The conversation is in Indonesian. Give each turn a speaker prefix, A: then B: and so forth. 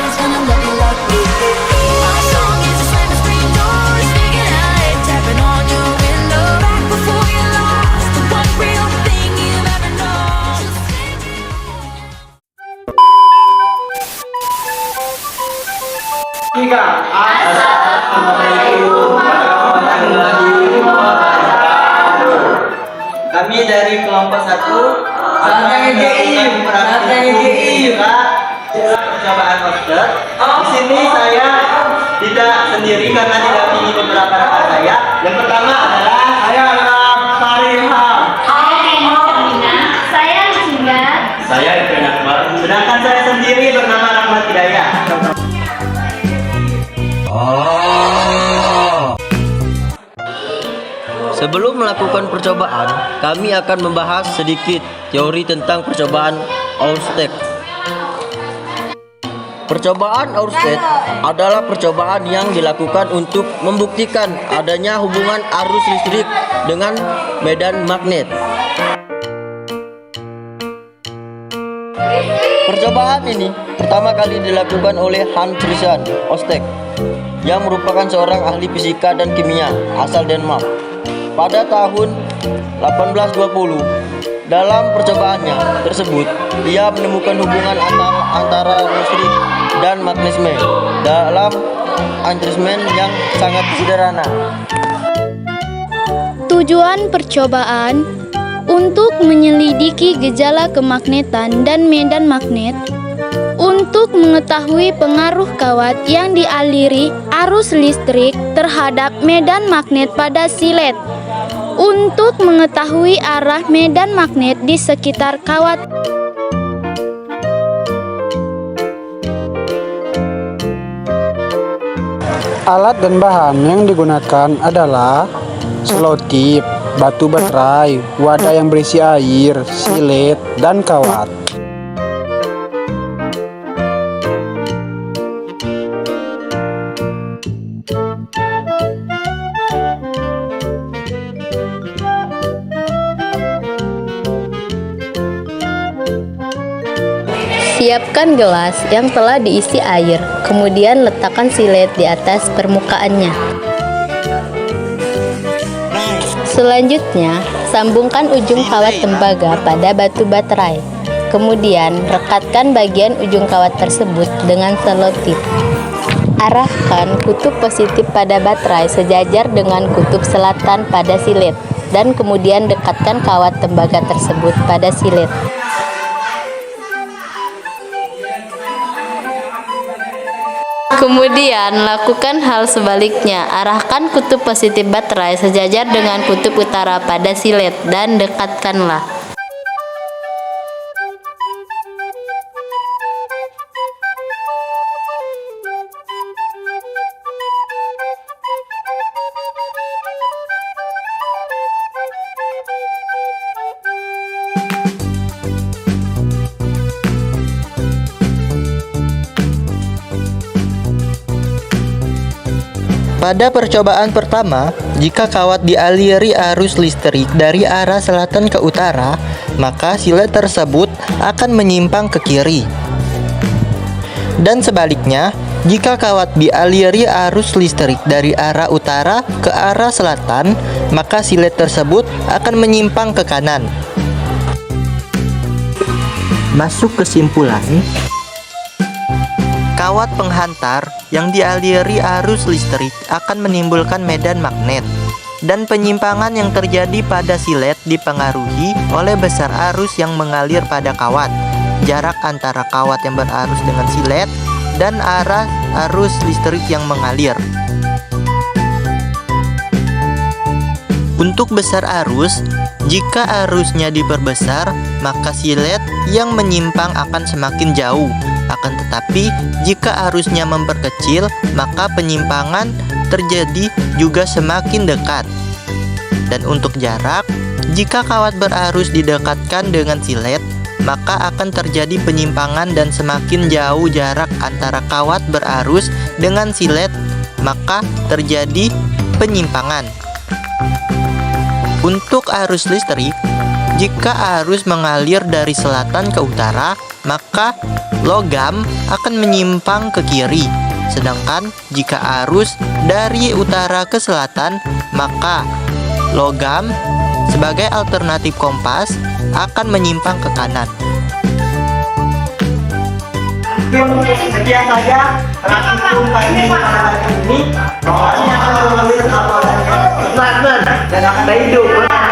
A: Nobody's gonna love you like me. My song is a slam of screen doors, sneaking out, tapping on your window. Back before you lost the one real thing you've ever known. Just take it.
B: Tiga. Assalamualaikum warahmatullahi wabarakatuh.
C: Kami dari kelompok 1 akan melakukan praktikum percobaan poster. Di sini saya tidak sendiri karena didampingi beberapa rekan saya. Yang pertama adalah
B: Saya adalah Fariha.
D: Saya Lucinda.
C: saya Ibrahim Akbar. Sedangkan saya sendiri bernama Rahmat Hidayah. Sebelum melakukan percobaan, kami akan membahas sedikit teori tentang percobaan Oersted. Percobaan Oersted adalah percobaan yang dilakukan untuk membuktikan adanya hubungan arus listrik dengan medan magnet. Percobaan ini pertama kali dilakukan oleh Hans Christian Oersted yang merupakan seorang ahli fisika dan kimia asal Denmark. Pada tahun 1820, dalam percobaannya tersebut, ia menemukan hubungan antara listrik dan magnetisme dalam eksperimen yang sangat sederhana.
D: Tujuan percobaan untuk menyelidiki gejala kemagnetan dan medan magnet, untuk mengetahui pengaruh kawat yang dialiri arus listrik terhadap medan magnet pada silet, untuk mengetahui arah medan magnet di sekitar kawat.
E: Alat dan bahan yang digunakan adalah selotip, batu baterai, wadah yang berisi air, silet, dan kawat.
F: Siapkan gelas yang telah diisi air, kemudian letakkan silet di atas permukaannya. Selanjutnya, sambungkan ujung kawat tembaga pada batu baterai. Kemudian, rekatkan bagian ujung kawat tersebut dengan selotip. Arahkan kutub positif pada baterai sejajar dengan kutub selatan pada silet, dan kemudian dekatkan kawat tembaga tersebut pada silet. Kemudian, lakukan hal sebaliknya. Arahkan kutub positif baterai sejajar dengan kutub utara pada silet dan dekatkanlah.
C: Pada percobaan pertama, jika kawat dialiri arus listrik dari arah selatan ke utara, maka silet tersebut akan menyimpang ke kiri. Dan sebaliknya, jika kawat dialiri arus listrik dari arah utara ke arah selatan, maka silet tersebut akan menyimpang ke kanan. Masuk kesimpulan, kawat penghantar yang dialiri arus listrik akan menimbulkan medan magnet, dan penyimpangan yang terjadi pada silet dipengaruhi oleh besar arus yang mengalir pada kawat, jarak antara kawat yang berarus dengan silet, dan arah arus listrik yang mengalir. Untuk besar arus, jika arusnya diperbesar, maka silet yang menyimpang akan semakin jauh. Akan tetapi, jika arusnya memperkecil, maka penyimpangan terjadi juga semakin dekat. Dan untuk jarak, jika kawat berarus didekatkan dengan silet, maka akan terjadi penyimpangan dan semakin jauh jarak antara kawat berarus dengan silet, maka terjadi penyimpangan. Untuk arus listrik, jika arus mengalir dari selatan ke utara, maka logam akan menyimpang ke kiri. Sedangkan jika arus dari utara ke selatan, maka logam sebagai alternatif kompas akan menyimpang ke kanan.
B: Sekian saja rangkum kami pada hari ini. Doanya akan mengambil kapal dan akan hidup.